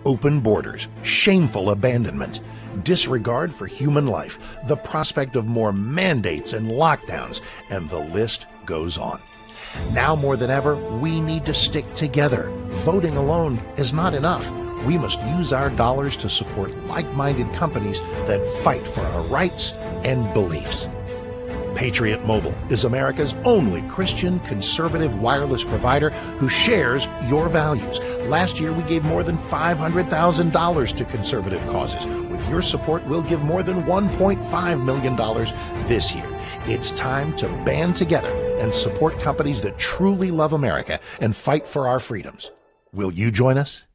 open borders, shameful abandonment, disregard for human life, the prospect of more mandates and lockdowns, and the list goes on. Now more than ever, we need to stick together. Voting alone is not enough. We must use our dollars to support like-minded companies that fight for our rights and beliefs. Patriot Mobile is America's only Christian conservative wireless provider who shares your values. Last year, we gave more than $500,000 to conservative causes. With your support, we'll give more than $1.5 million this year. It's time to band together and support companies that truly love America and fight for our freedoms. Will you join us?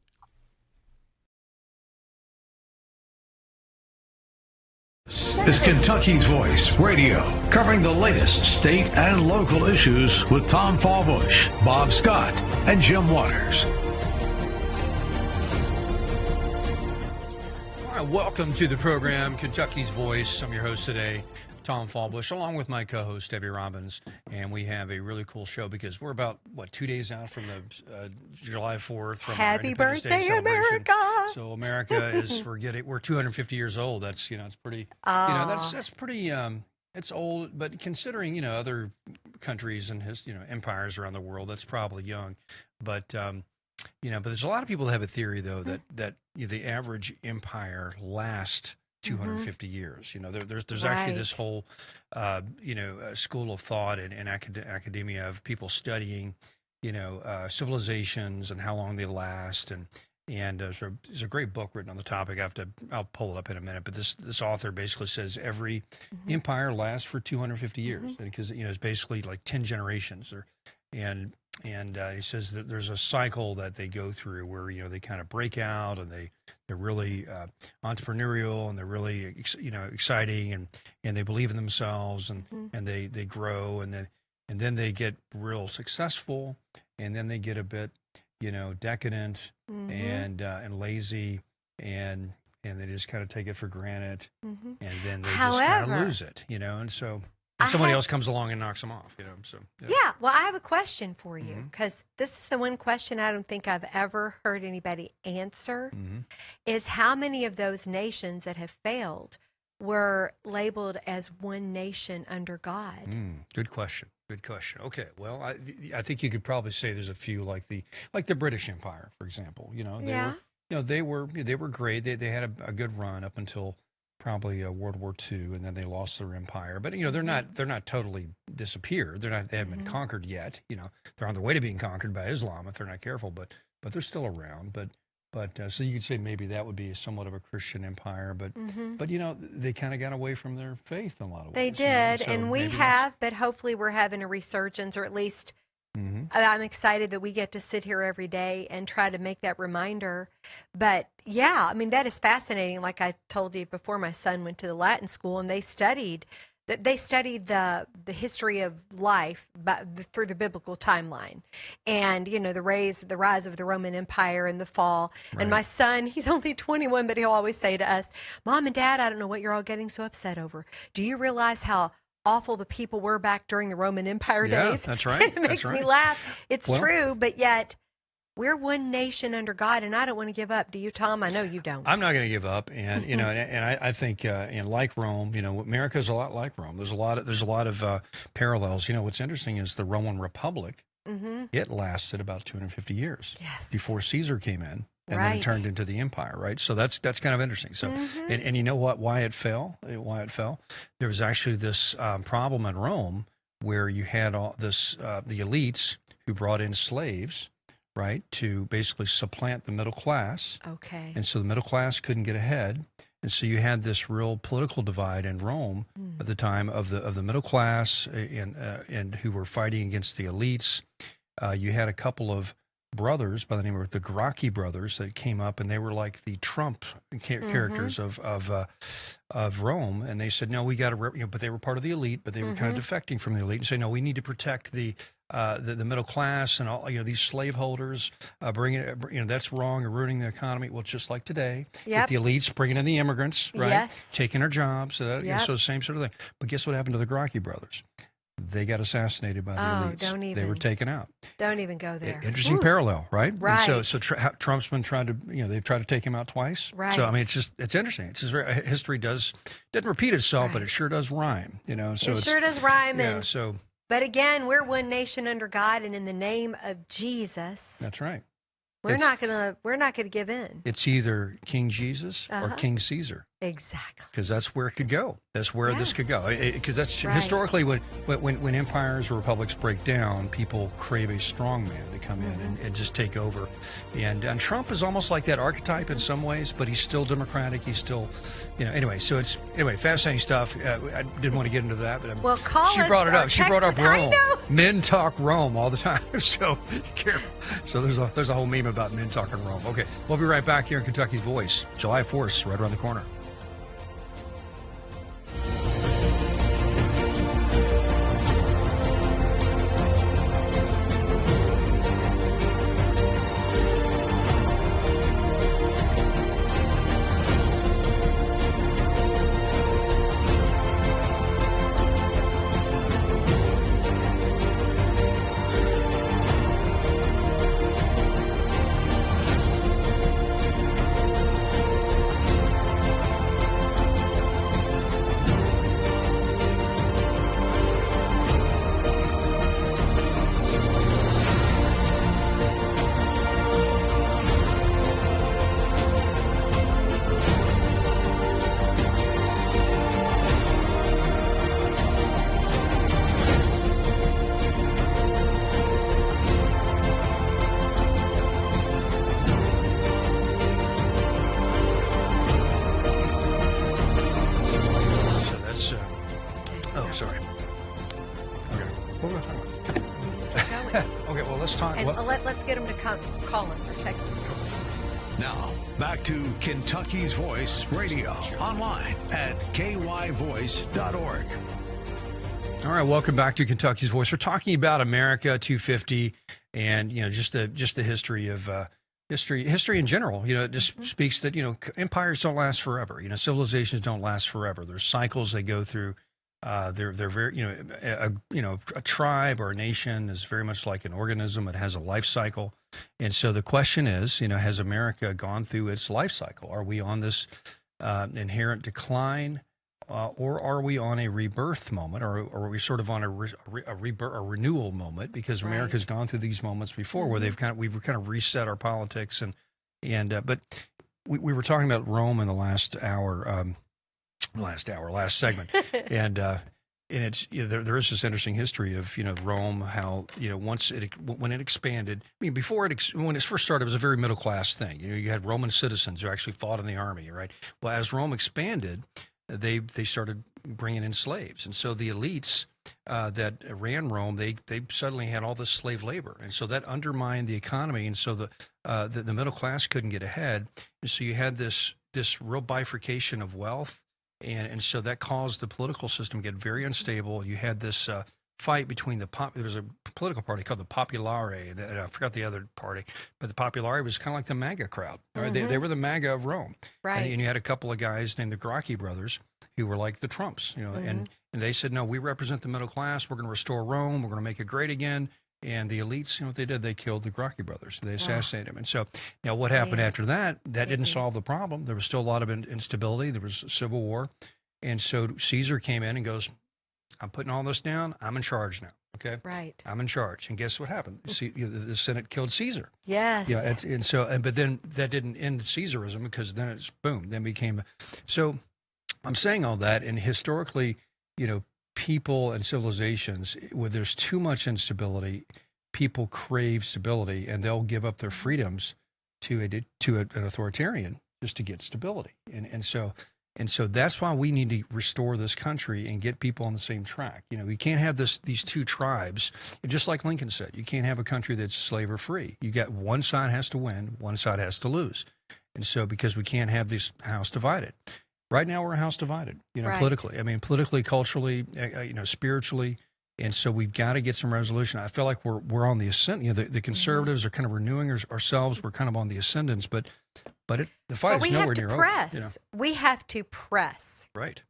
This is Kentucky's Voice Radio, covering the latest state and local issues with Tom Fallbush, Bob Scott, and Jim Waters. All right, welcome to the program, Kentucky's Voice. I'm your host today, Tom Fallbush, along with my co-host, Debbie Robbins. And we have a really cool show because we're about, 2 days out from the July 4th. From Happy birthday, America! So America is, we're 250 years old. That's, it's pretty, that's pretty, it's old, but considering, other countries and empires around the world, that's probably young. But, but there's a lot of people that have a theory, though, that the average empire lasts 250 years. There's right. actually this whole, school of thought and academia of people studying, civilizations and how long they last. And there's a great book written on the topic. I'll pull it up in a minute. But this author basically says every empire lasts for 250 years because it's basically like 10 generations. And he says that there's a cycle that they go through where they kind of break out and they're really entrepreneurial and they're really exciting and they believe in themselves and they grow and then they get real successful and then they get a bit decadent and lazy and they just kind of take it for granted and then they just kind of lose it and so. And somebody else comes along and knocks them off, So yeah. Well, I have a question for you because this is the one question I don't think I've ever heard anybody answer: is how many of those nations that have failed were labeled as one nation under God? Good question. Good question. Okay. Well, I think you could probably say there's a few like the British Empire, for example. They were great. They had a good run up until probably World War II, and then they lost their empire. But they're not totally disappeared. They haven't been conquered yet. They're on their way to being conquered by Islam if they're not careful. But they're still around. But so you could say maybe that would be somewhat of a Christian empire. But they kind of got away from their faith in a lot of ways. They did, and we have. But hopefully, we're having a resurgence, or at least. I'm excited that we get to sit here every day and try to make that reminder. But yeah, that is fascinating. Like I told you before, my son went to the Latin school and they studied the history of life through the biblical timeline, and the rise of the Roman Empire and the fall. Right. And my son, he's only 21, but he'll always say to us, "Mom and Dad, I don't know what you're all getting so upset over. Do you realize how awful the people were back during the Roman Empire days?" That's right. And it makes me laugh. It's true, but yet we're one nation under God, and I don't want to give up. Do you, Tom? I know you don't. I'm not going to give up, and and I think like Rome, America is a lot like Rome. There's a lot of parallels. What's interesting is the Roman Republic. It lasted about 250 years before Caesar came in. And then it turned into the empire, right? So that's kind of interesting. So, and you know what? Why it fell? There was actually this problem in Rome where you had all this the elites who brought in slaves, right, to basically supplant the middle class. Okay. And so the middle class couldn't get ahead, and so you had this real political divide in Rome at the time of the middle class and who were fighting against the elites. You had a couple of brothers by the name of the Gracchi brothers that came up, and they were like the Trump characters of Rome. And they said, no, we got to, but they were part of the elite, but they were kind of defecting from the elite and say, no, we need to protect the middle class and all, these slaveholders, that's wrong and ruining the economy. Well, just like today, with the elites bringing in the immigrants, right? Yes. Taking our jobs. So the same sort of thing. But guess what happened to the Gracchi brothers? they got assassinated by the elites. Don't even. They were taken out. Don't even go there. Interesting parallel, right? Right. And so Trump's been trying to, they've tried to take him out twice. Right. So I mean, it's interesting. It's just history doesn't repeat itself, but it sure does rhyme. So it sure does rhyme. Yeah. So. But again, we're one nation under God, and in the name of Jesus. That's right. We're not gonna give in. It's either King Jesus or King Caesar. Exactly. Because that's where it could go. That's where this could go. Because that's historically when empires or republics break down, people crave a strong man to come in and just take over. And Trump is almost like that archetype in some ways, but he's still democratic. He's still, anyway. So fascinating stuff. I didn't want to get into that, but she brought it up. She brought up Rome. Men talk Rome all the time. So careful. So there's a whole meme about men talking Rome. Okay, we'll be right back here in Kentucky's Voice. July 4th, right around the corner. Sorry. Okay. What were we talking about? Just keep going. Okay, well, let's talk. And let's get them to call us or text us. Now, back to Kentucky's Voice Radio, online at kyvoice.org. All right, welcome back to Kentucky's Voice. We're talking about America 250 and, just the history of history in general. It just speaks that, empires don't last forever. Civilizations don't last forever. There's cycles they go through. They're very, a tribe or a nation is very much like an organism. It has a life cycle. And so the question is, has America gone through its life cycle? Are we on this inherent decline, or are we on a rebirth moment, or are we sort of on a renewal moment? Because America's gone through these moments before, where we've kind of reset our politics, but we were talking about Rome in the last segment, and it's there is this interesting history of Rome, how when it expanded. I mean, when it first started, it was a very middle class thing. You had Roman citizens who actually fought in the army, right? Well, as Rome expanded, they started bringing in slaves, and so the elites that ran Rome, they suddenly had all this slave labor, and so that undermined the economy, and so the middle class couldn't get ahead, and so you had this real bifurcation of wealth. And so that caused the political system to get very unstable. You had this fight between there was a political party called the Popolare, and I forgot the other party, but the Popolare was kind of like the MAGA crowd. Right? They were the MAGA of Rome. Right. And you had a couple of guys named the Gracchi brothers who were like the Trumps, and they said, no, we represent the middle class. We're going to restore Rome. We're going to make it great again. And the elites, what they did, they killed the Gracchi brothers. They assassinated them. And so now what happened after that? That didn't solve the problem. There was still a lot of instability. There was a civil war. And so Caesar came in and goes, I'm putting all this down. I'm in charge now. Okay. Right. I'm in charge. And guess what happened? See, the Senate killed Caesar. Yes. Yeah. But then that didn't end Caesarism, because then it's boom, then became. So I'm saying all that. And historically, people and civilizations, where there's too much instability, people crave stability, and they'll give up their freedoms to an authoritarian just to get stability. And so that's why we need to restore this country and get people on the same track. We can't have these two tribes. Just like Lincoln said, you can't have a country that's slave or free. You got one side has to win, one side has to lose. And so because we can't have this house divided. Right now, we're a house divided, politically. I mean, politically, culturally, spiritually. And so we've got to get some resolution. I feel like we're on the ascent. The conservatives are kind of renewing ourselves. We're kind of on the ascendance, but the fight is nowhere near over. We have to press. We have to press. Right.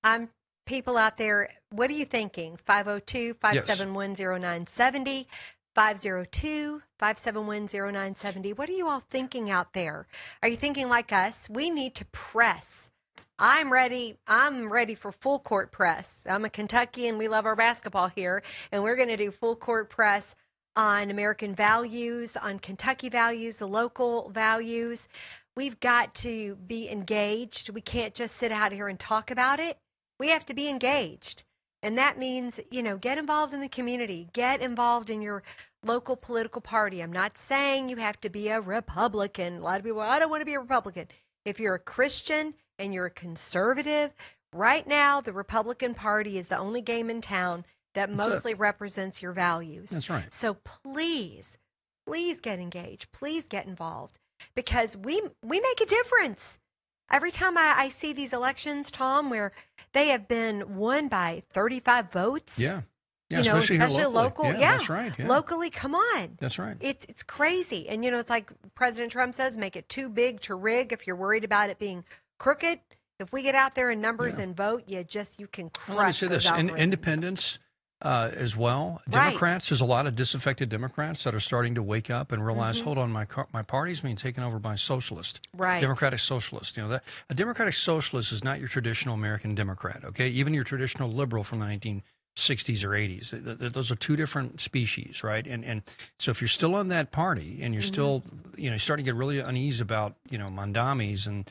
I'm people out there, what are you thinking? 502-571-0970, 502-571-0970. What are you all thinking out there? Are you thinking like us? We need to press. I'm ready. I'm ready for full court press. I'm a Kentuckian. We love our basketball here, and we're going to do full court press on American values, on Kentucky values, the local values. We've got to be engaged. We can't just sit out here and talk about it. We have to be engaged. And that means, get involved in the community. Get involved in your local political party. I'm not saying you have to be a Republican. A lot of people, I don't want to be a Republican. If you're a Christian and you're a conservative, right now the Republican Party is the only game in town that mostly represents your values. That's right. So please get engaged. Please get involved, because we make a difference. Every time I see these elections, Tom, where they have been won by 35 votes. Yeah. Especially local. Yeah, that's right. Yeah. Locally, come on. That's right. It's crazy. And, it's like President Trump says, make it too big to rig if you're worried about it being crooked. If we get out there in numbers and vote, you can crush. Let me say this, independents as well. Democrats, there's a lot of disaffected Democrats that are starting to wake up and realize, hold on, my party's being taken over by socialist, democratic socialist. A democratic socialist is not your traditional American Democrat, okay? Even your traditional liberal from the 1960s or 80s. Those are two different species, right? And so if you're still on that party and you're still, starting to get really uneasy about, Mandamis and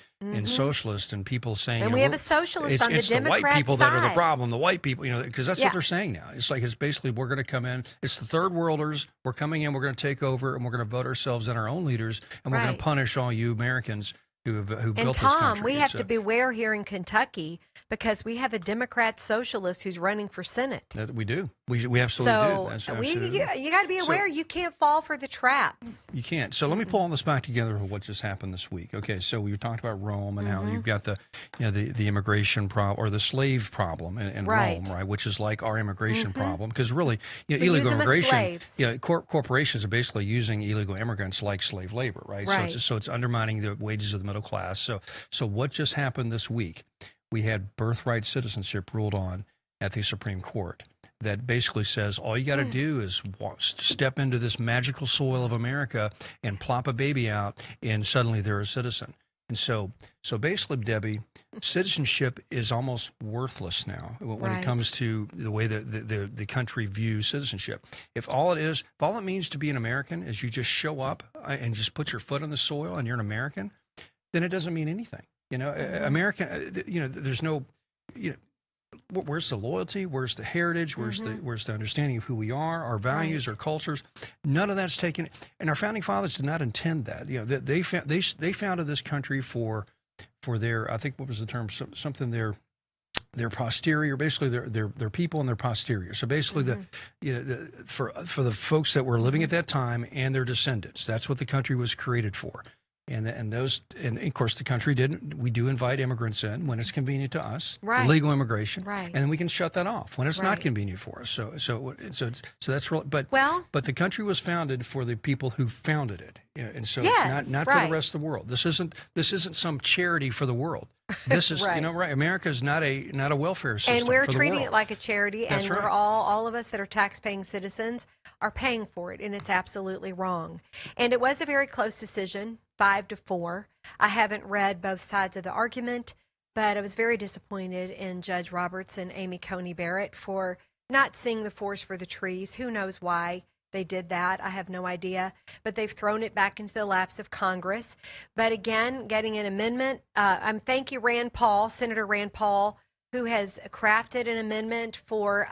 socialists and people saying, and we have a socialist on the Democrat side. It's the white people that are the problem, the white people, because that's what they're saying now. It's basically we're going to come in. It's the third worlders. We're coming in. We're going to take over, and we're going to vote ourselves in our own leaders, and we're going to punish all you Americans who built this country. And Tom, we have to beware here in Kentucky, because we have a Democrat socialist who's running for Senate. That we do. We absolutely do. That's absolutely. You got to be aware. You can't fall for the traps. You can't. So let me pull all this back together with what just happened this week. Okay, so we talked about Rome and how you've got the immigration problem, or the slave problem in Rome, right? Which is like our immigration problem, because really, illegal immigration. Corporations are basically using illegal immigrants like slave labor, right? So it's undermining the wages of the middle class. So what just happened this week? We had birthright citizenship ruled on at the Supreme Court that basically says all you got to do is step into this magical soil of America and plop a baby out, and suddenly they're a citizen. And so basically, Debbie, citizenship is almost worthless now when it comes to the way that the country views citizenship. If all it means to be an American is you just show up and just put your foot on the soil and you're an American, then it doesn't mean anything. American, there's no, where's the loyalty? Where's the heritage? Where's the understanding of who we are, our values, our cultures? None of that's taken. And our founding fathers did not intend that. They founded this country for their, I think, what was the term? Something their posterior, basically their people and their posterior. So basically, for the folks that were living at that time and their descendants, that's what the country was created for. And of course the country we do invite immigrants in when it's convenient to us, legal immigration, and then we can shut that off when it's not convenient for us. So that's real. But the country was founded for the people who founded it, and so it's not for the rest of the world. This isn't some charity for the world. This is America is not a welfare system, and we're for the treating world. it like a charity, and we're all of us that are tax-paying citizens are paying for it, and it's absolutely wrong. And it was a very close decision, 5-4. I haven't read both sides of the argument, but I was very disappointed in Judge Roberts and Amy Coney Barrett for not seeing the forest for the trees. Who knows why they did that? I have no idea. But they've thrown it back into the laps of Congress. But again, getting an amendment. Thank you, Senator Rand Paul, who has crafted an amendment for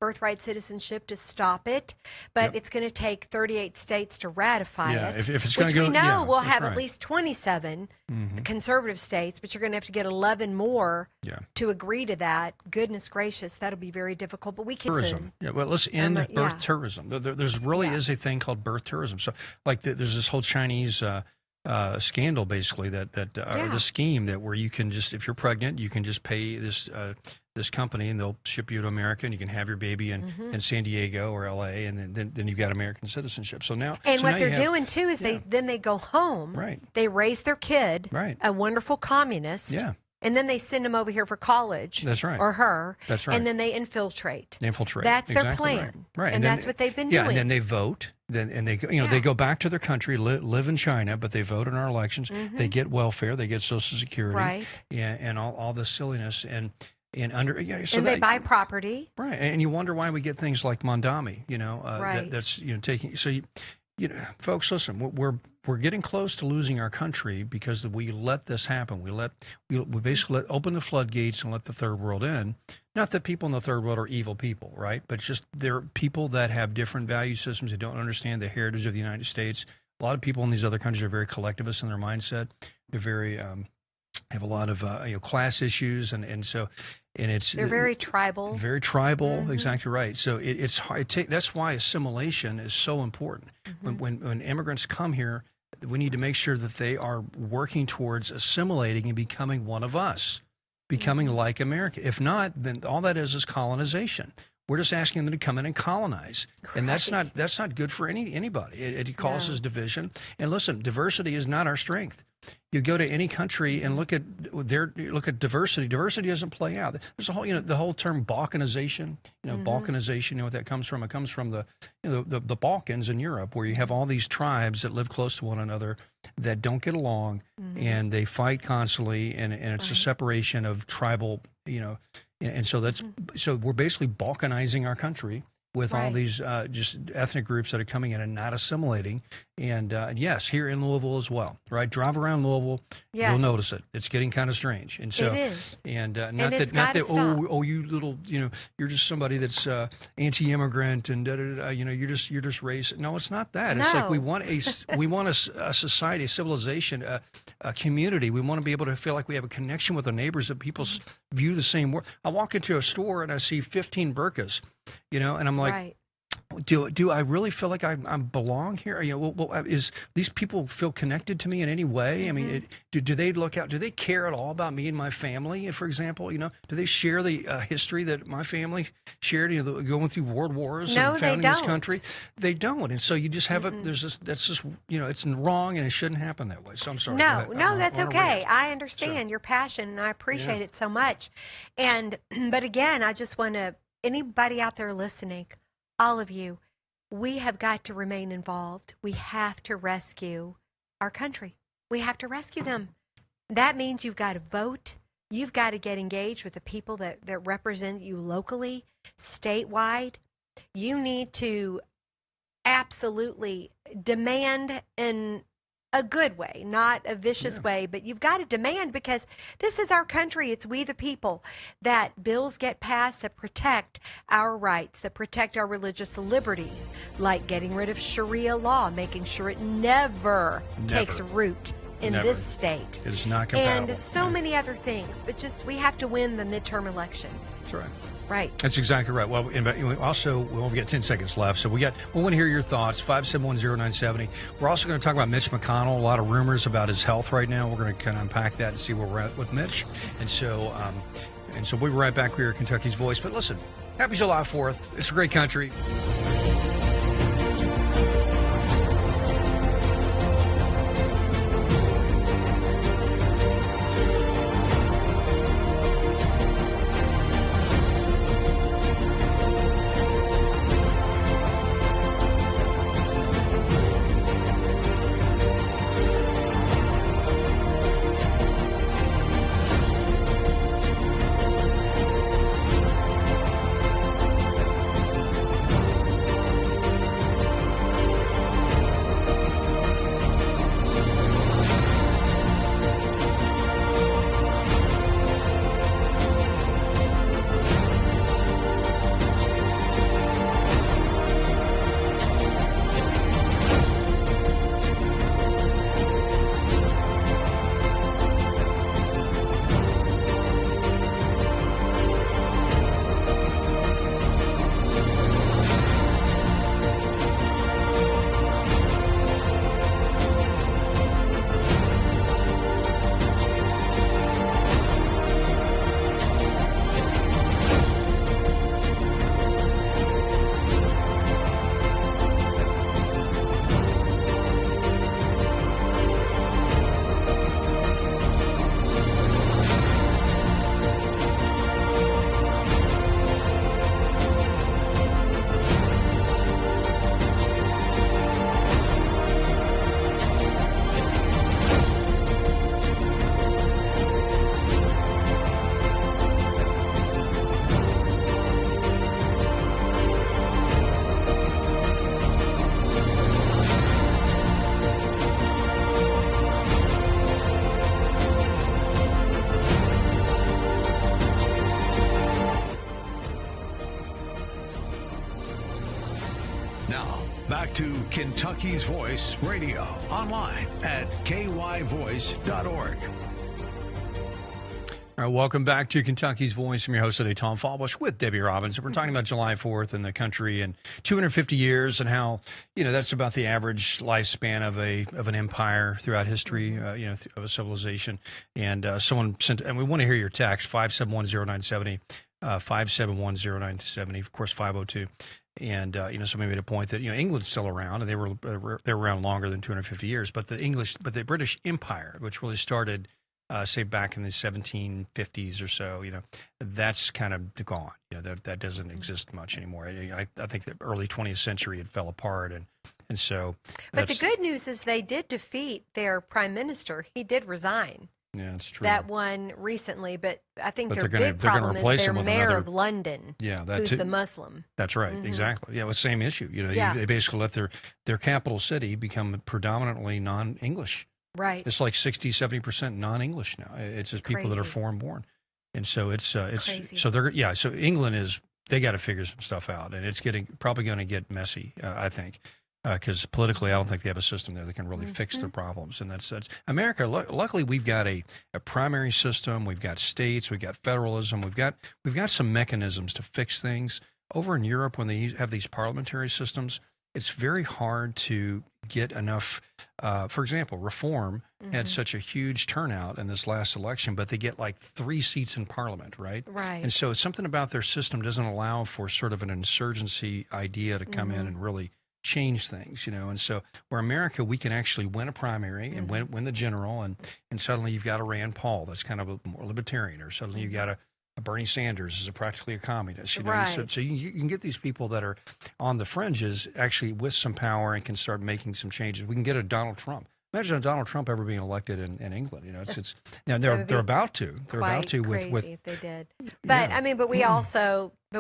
birthright citizenship to stop it. But it's going to take 38 states to ratify it, if it's which go, we know we'll have right. at least 27 conservative states, but you're going to have to get 11 more to agree to that. Goodness gracious, that'll be very difficult. But we can tourism. Yeah, well, let's end birth tourism. There's really is a thing called birth tourism. So, like, there's this whole Chinese scandal, basically, that or the scheme that where you can just, if you're pregnant, you can just pay this company and they'll ship you to America and you can have your baby in San Diego or LA, and then you've got American citizenship. So now, what they're doing too is they go home. Right. They raise their kid, a wonderful communist. Yeah. And then they send them over here for college. That's right. Or her. That's right. And then they infiltrate. Infiltrate. That's their Exactly plan. Right. And that's what they've been doing. Yeah, and then they vote. And they they go back to their country, live in China, but they vote in our elections. They get welfare, they get Social Security, right? And all this silliness and under so and they buy property, right? And you wonder why we get things like Mondami, right? That's taking so folks, listen, we're getting close to losing our country because we let this happen. We basically open the floodgates and let the third world in. Not that people in the third world are evil people, right? But just they're people that have different value systems. They don't understand the heritage of the United States. A lot of people in these other countries are very collectivist in their mindset. They're very have a lot of class issues, and they're very tribal. Very tribal, exactly right. So it's hard. That's why assimilation is so important. When immigrants come here, we need to make sure that they are working towards assimilating and becoming one of us, becoming like America. If not, then all that is colonization. We're just asking them to come in and colonize, and that's not good for anybody. It causes division. And listen, diversity is not our strength. You go to any country and look at diversity. Diversity doesn't play out. There's a whole the whole term balkanization. Balkanization. You know what that comes from? It comes from the Balkans in Europe, where you have all these tribes that live close to one another that don't get along, and they fight constantly, and it's a separation of tribal. And so so we're basically balkanizing our country with all these just ethnic groups that are coming in and not assimilating. And yes, here in Louisville as well, right? Drive around Louisville, you'll notice it. It's getting kind of strange. And so it is. And not that oh you little you're just somebody that's anti-immigrant and you're just racist. No, it's not that. No. It's like we want a society, a civilization, a community. We want to be able to feel like we have a connection with our neighbors, that people view the same world. I walk into a store and I see 15 burqas, and I'm like, do I really feel like I belong here? Is these people feel connected to me in any way? I mean, do they look out? Do they care at all about me and my family? For example, do they share the history that my family shared? Going through world wars and founding this country. They don't, and so you just have it's wrong, and it shouldn't happen that way. So I'm sorry. No, that's okay. I understand your passion, and I appreciate it so much. But again, I just want to anybody out there listening. All of you, we have got to remain involved. We have to rescue our country. We have to rescue them. That means you've got to vote. You've got to get engaged with the people that represent you locally, statewide. You need to absolutely demand in a good way, not a vicious way, but you've got to demand, because this is our country. It's we the people, that bills get passed that protect our rights, that protect our religious liberty, like getting rid of Sharia law, making sure it never takes root in this state. It is not compatible. And so many other things, but we have to win the midterm elections. That's right. Right. That's exactly right. Well, also, we only got 10 seconds left, so we want to hear your thoughts, 5710970. We're also going to talk about Mitch McConnell, a lot of rumors about his health right now. We're going to kind of unpack that and see where we're at with Mitch. And so we'll be right back here at Kentucky's Voice. But listen, happy July 4th. It's a great country. to Kentucky's Voice Radio online at kyvoice.org. All right, welcome back to Kentucky's Voice. I'm your host today, Tom Fallbush, with Debbie Robbins. We're talking about July 4th in the country and 250 years and how, that's about the average lifespan of an empire throughout history, of a civilization. And someone sent, and we want to hear your text, 5710970, 5710970, of course, 502. And, somebody made a point that, England's still around, and they were around longer than 250 years. But the British Empire, which really started say back in the 1750s or so, that's kind of gone. That doesn't exist much anymore. I think the early 20th century it fell apart, and so. But the good news is they did defeat their prime minister. He did resign. Yeah, it's true. That one recently, but I think their big problem is their mayor of London, who's the Muslim. That's right, exactly. Yeah, it was the same issue. They basically let their capital city become predominantly non-English. Right. It's like 60, 70% non-English now. It's just people that are foreign born. And so it's crazy. So England they got to figure some stuff out, and it's probably going to get messy, I think. Because politically, I don't think they have a system there that can really fix their problems. And that's America. Luckily, we've got a primary system. We've got states. We've got federalism. We've got some mechanisms to fix things. Over in Europe, when they have these parliamentary systems, it's very hard to get enough. For example, Reform had such a huge turnout in this last election, but they get like 3 seats in Parliament, right? Right. And so something about their system doesn't allow for sort of an insurgency idea to come in and really change things, and so where America, we can actually win a primary and win the general, and suddenly you've got a Rand Paul that's kind of a more libertarian, or suddenly you've got a Bernie Sanders is practically a communist, Right. So you can get these people that are on the fringes actually with some power and can start making some changes. We can get a Donald Trump. Imagine a Donald Trump ever being elected in England. It's they're about to. They're about to crazy with if they did. But but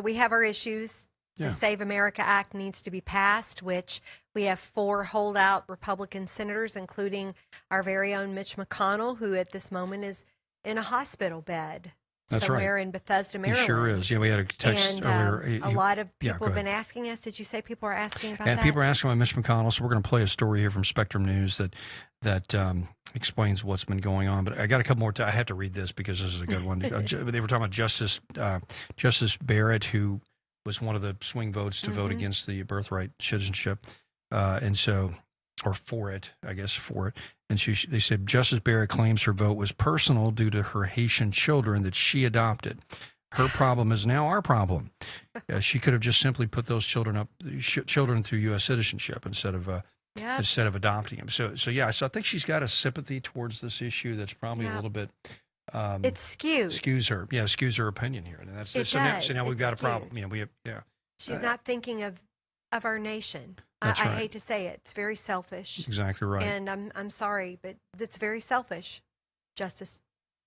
we have our issues. The Save America Act needs to be passed, which we have 4 holdout Republican senators, including our very own Mitch McConnell, who at this moment is in a hospital bed somewhere in Bethesda, Maryland. He sure is. We had a text earlier. A lot of people have been asking us. Did you say people are asking about that? And people are asking about Mitch McConnell, so we're going to play a story here from Spectrum News that explains what's been going on. But I got a couple more. I have to read this because this is a good one. They were talking about Justice Barrett, who was one of the swing votes to vote against the birthright citizenship, and so, or for it. And they said Justice Barrett claims her vote was personal due to her Haitian children that she adopted. Her problem is now our problem. She could have just simply put those children through U.S. citizenship instead of adopting them. So I think she's got a sympathy towards this issue that's probably a little bit. It's skewed. Skews her opinion here, and that's so now we've got a problem. She's not thinking of our nation. That's I right. hate to say it. It's very selfish. Exactly right. And I'm sorry, but it's very selfish, Justice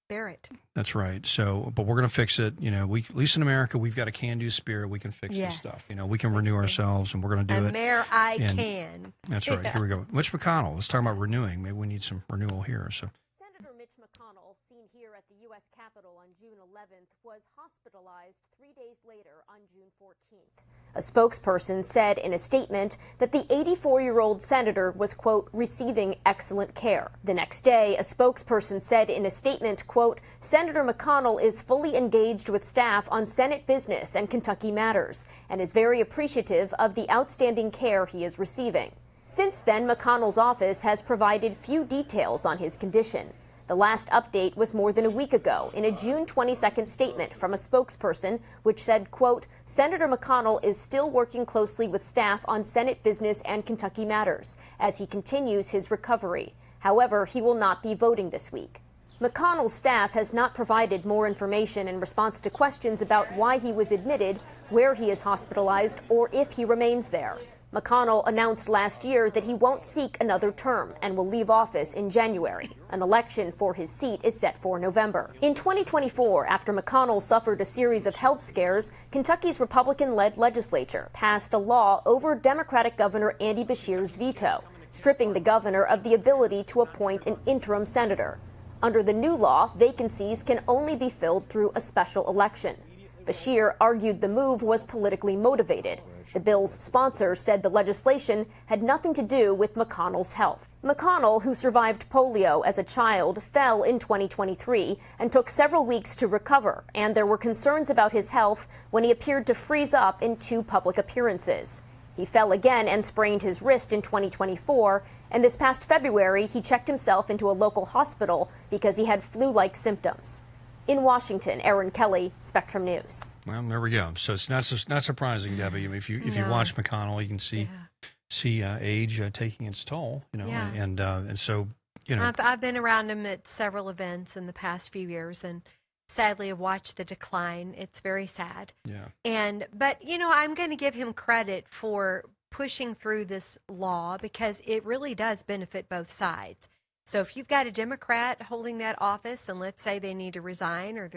Barrett. That's right. So, but we're going to fix it. At least in America, we've got a can-do spirit. We can fix this stuff. We can renew ourselves, and we're going to do it. Mayor, I can. That's right. Here we go. Mitch McConnell. Let's talk about renewing. Maybe we need some renewal here. So. Senator Mitch McConnell, seen here at the U.S. Capitol on June 11th, was hospitalized 3 days later on June 14th. A spokesperson said in a statement that the 84-year-old senator was, quote, receiving excellent care. The next day, a spokesperson said in a statement, quote, Senator McConnell is fully engaged with staff on Senate business and Kentucky matters and is very appreciative of the outstanding care he is receiving. Since then, McConnell's office has provided few details on his condition. The last update was more than a week ago in a June 22nd statement from a spokesperson which said, quote, Senator McConnell is still working closely with staff on Senate business and Kentucky matters as he continues his recovery. However, he will not be voting this week. McConnell's staff has not provided more information in response to questions about why he was admitted, where he is hospitalized, or if he remains there. McConnell announced last year that he won't seek another term and will leave office in January. An election for his seat is set for November. In 2024, after McConnell suffered a series of health scares, Kentucky's Republican-led legislature passed a law over Democratic Governor Andy Beshear's veto, stripping the governor of the ability to appoint an interim senator. Under the new law, vacancies can only be filled through a special election. Beshear argued the move was politically motivated. The bill's sponsor said the legislation had nothing to do with McConnell's health. McConnell, who survived polio as a child, fell in 2023 and took several weeks to recover, and there were concerns about his health when he appeared to freeze up in 2 public appearances. He fell again and sprained his wrist in 2024, and this past February he checked himself into a local hospital because he had flu-like symptoms. In Washington, Aaron Kelly, Spectrum News. Well, there we go. So it's not surprising, Debbie. I mean, if you watch McConnell, you can see age taking its toll. And so I've been around him at several events in the past few years, and sadly have watched the decline. It's very sad. Yeah. But I'm going to give him credit for pushing through this law because it really does benefit both sides. So if you've got a Democrat holding that office, and let's say they need to resign or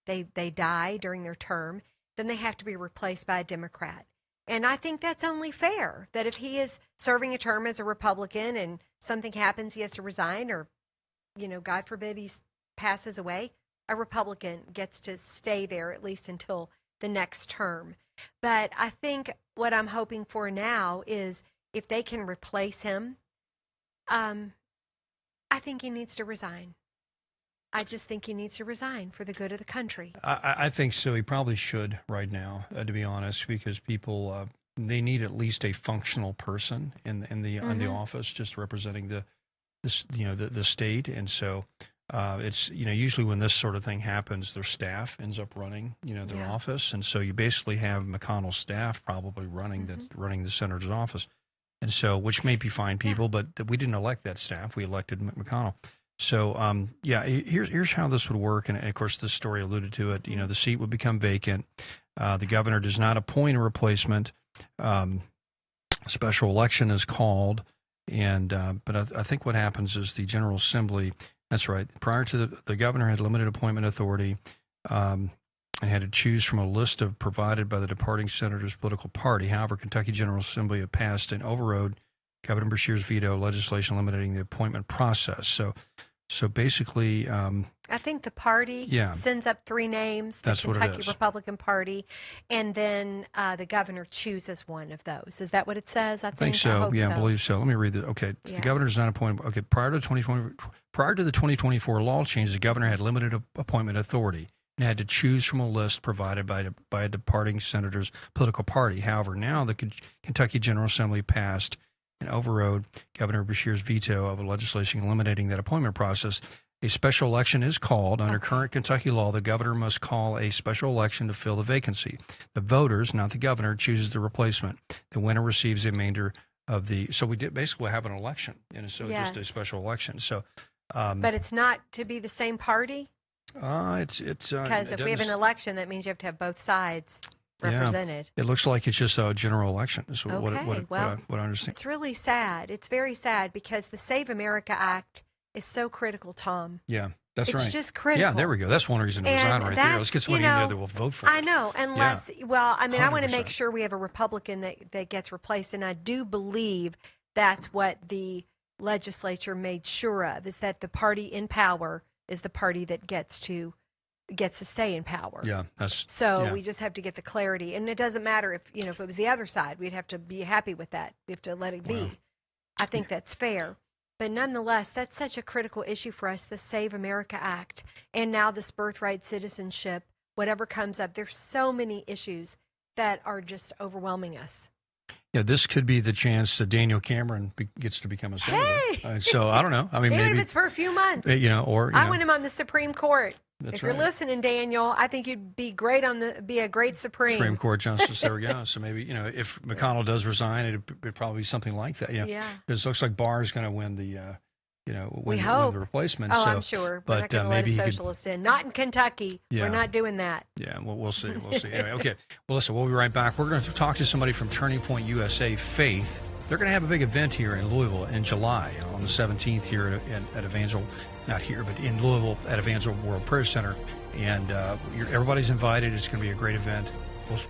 they die during their term, then they have to be replaced by a Democrat. And I think that's only fair, that if he is serving a term as a Republican and something happens, he has to resign, or, God forbid he passes away, a Republican gets to stay there at least until the next term. But I think what I'm hoping for now is if they can replace him, I think he needs to resign. I just think he needs to resign for the good of the country. I think so. He probably should right now, to be honest, because people they need at least a functional person in the office, just representing the state. And so it's usually when this sort of thing happens, their staff ends up running their office, and so you basically have McConnell's staff probably running the senator's office. And so, which may be fine people, but we didn't elect that staff. We elected McConnell. So, here's how this would work. And of course, this story alluded to it. The seat would become vacant. The governor does not appoint a replacement. Special election is called. But I think what happens is the General Assembly, that's right, prior to the governor had limited appointment authority and had to choose from a list provided by the departing senator's political party. However, Kentucky General Assembly had passed and overrode Governor Beshear's veto legislation limiting the appointment process. So basically, I think the party sends up 3 names, the Kentucky Republican Party, and then the governor chooses one of those. Is that what it says? I think so. I believe so. Let me read it. Okay, the governor does not appoint. Okay, prior to the 2024 law change, the governor had limited appointment authority and had to choose from a list provided by a departing senator's political party. However, now the Kentucky General Assembly passed and overrode Governor Beshear's veto of a legislation eliminating that appointment process. A special election is called. Under current Kentucky law, the governor must call a special election to fill the vacancy. The voters, not the governor, chooses the replacement. The winner receives the remainder of the. So we did basically have an election, so just a special election. So, but it's not to be the same party. It's because if we have an election, that means you have to have both sides represented. It looks like it's just a general election. Is what I understand. It's really sad. It's very sad because the Save America Act is so critical, Tom. Yeah, that's right. It's just critical. Yeah, there we go. That's one reason to resign right there. Let's get somebody in there that will vote for it. I know, unless, I want to make sure we have a Republican that gets replaced, and I do believe that's what the legislature made sure of, is that the party in power is the party that gets to stay in power. Yeah, we just have to get the clarity, and it doesn't matter if it was the other side. We'd have to be happy with that. We have to let it be. I think that's fair, but nonetheless, that's such a critical issue for us. The Save America Act, and now this birthright citizenship. Whatever comes up, there's so many issues that are just overwhelming us. Yeah, this could be the chance that Daniel Cameron gets to become a senator. Hey! So I don't know. I mean, even maybe if it's for a few months. I want him on the Supreme Court. If you're listening, Daniel, I think you'd be great be a great Supreme Court justice. There we go. So maybe if McConnell does resign, it'd probably be something like that. Yeah. Because it looks like Barr is going to win the. Win the replacement. Oh, I'm sure. We're not going to let a socialist in. Not in Kentucky. Yeah. We're not doing that. Yeah, well, we'll see. Anyway, okay. Well, listen, we'll be right back. We're going to talk to somebody from Turning Point USA, Faith. They're going to have a big event here in Louisville in July on the 17th here at Evangel, not here, but in Louisville at Evangel World Prayer Center. And everybody's invited. It's going to be a great event. We'll see.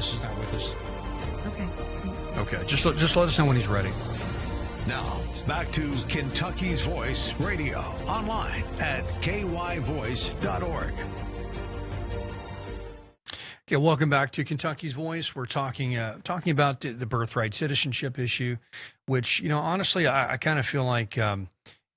guest is not with us. Okay. Okay. Just let us know when he's ready. Now, back to Kentucky's Voice Radio, online at kyvoice.org. Okay, welcome back to Kentucky's Voice. We're talking about the birthright citizenship issue, which, honestly, I kind of feel like if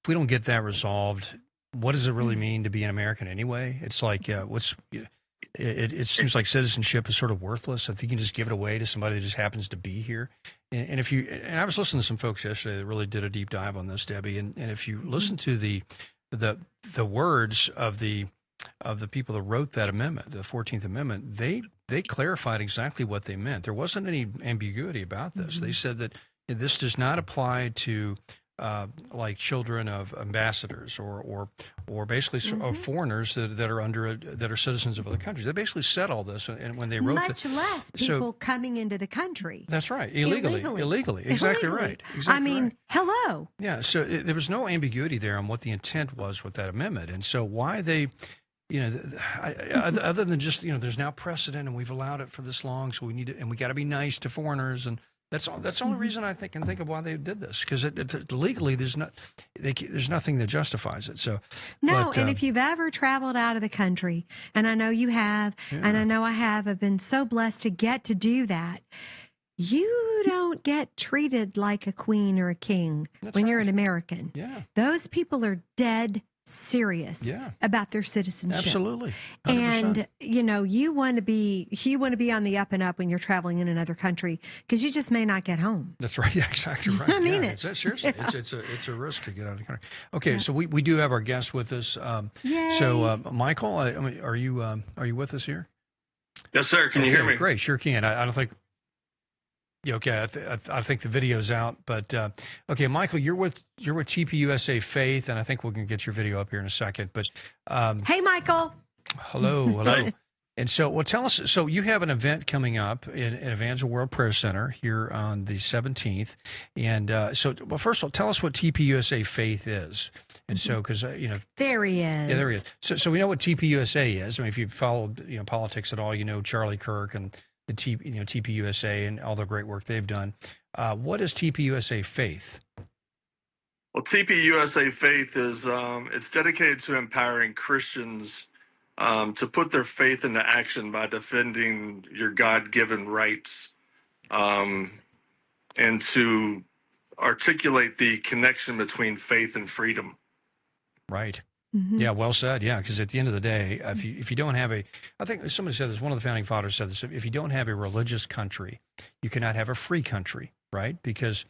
we don't get that resolved, what does it really mean to be an American anyway? It's like, it seems like citizenship is sort of worthless if you can just give it away to somebody that just happens to be here. And I was listening to some folks yesterday that really did a deep dive on this, Debbie. And if you listen to the words of the people that wrote that amendment, the 14th Amendment, they clarified exactly what they meant. There wasn't any ambiguity about this. Mm-hmm. They said that this does not apply to like children of ambassadors or basically of foreigners that are citizens of other countries. They basically said all this, and when they wrote much less people coming into the country. That's right, illegally. Exactly right. Exactly. I mean, hello. Yeah. So there was no ambiguity there on what the intent was with that amendment, and so why they. Other than just there's now precedent, and we've allowed it for this long, so we need it, and we got to be nice to foreigners, and that's the only reason I can think of why they did this, because legally there's nothing that justifies it. So and if you've ever traveled out of the country, and I know you have, and I know I have, I've been so blessed to get to do that. You don't get treated like a queen or a king when you're an American. Yeah, those people are dead serious about their citizenship. Absolutely. 100%. And you want to be on the up and up when you're traveling in another country, because you just may not get home. That's right. Yeah, exactly right. I mean it. Seriously, it's a risk to get out of the country. Okay, so we do have our guest with us. Yay. So Michael, are you with us here? Yes, sir. Can you hear me? Great, sure can. I don't think. Yeah, okay. I think the video's out, but okay, Michael, you're with TPUSA Faith, and I think we're gonna get your video up here in a second. But hey, Michael. Hello. And so, tell us. So you have an event coming up in Evangel World Prayer Center here on the 17th, and first of all, tell us what TPUSA Faith is. And so, because there he is. Yeah, there he is. So we know what TPUSA is. I mean, if you've followed politics at all, Charlie Kirk and the TPUSA and all the great work they've done. What is TPUSA Faith? Well, TPUSA Faith is it's dedicated to empowering Christians to put their faith into action by defending your God-given rights, and to articulate the connection between faith and freedom. Right. Mm-hmm. Yeah, well said. Yeah, because at the end of the day, if you don't have I think somebody said this, one of the founding fathers said this, if you don't have a religious country, you cannot have a free country, right? Because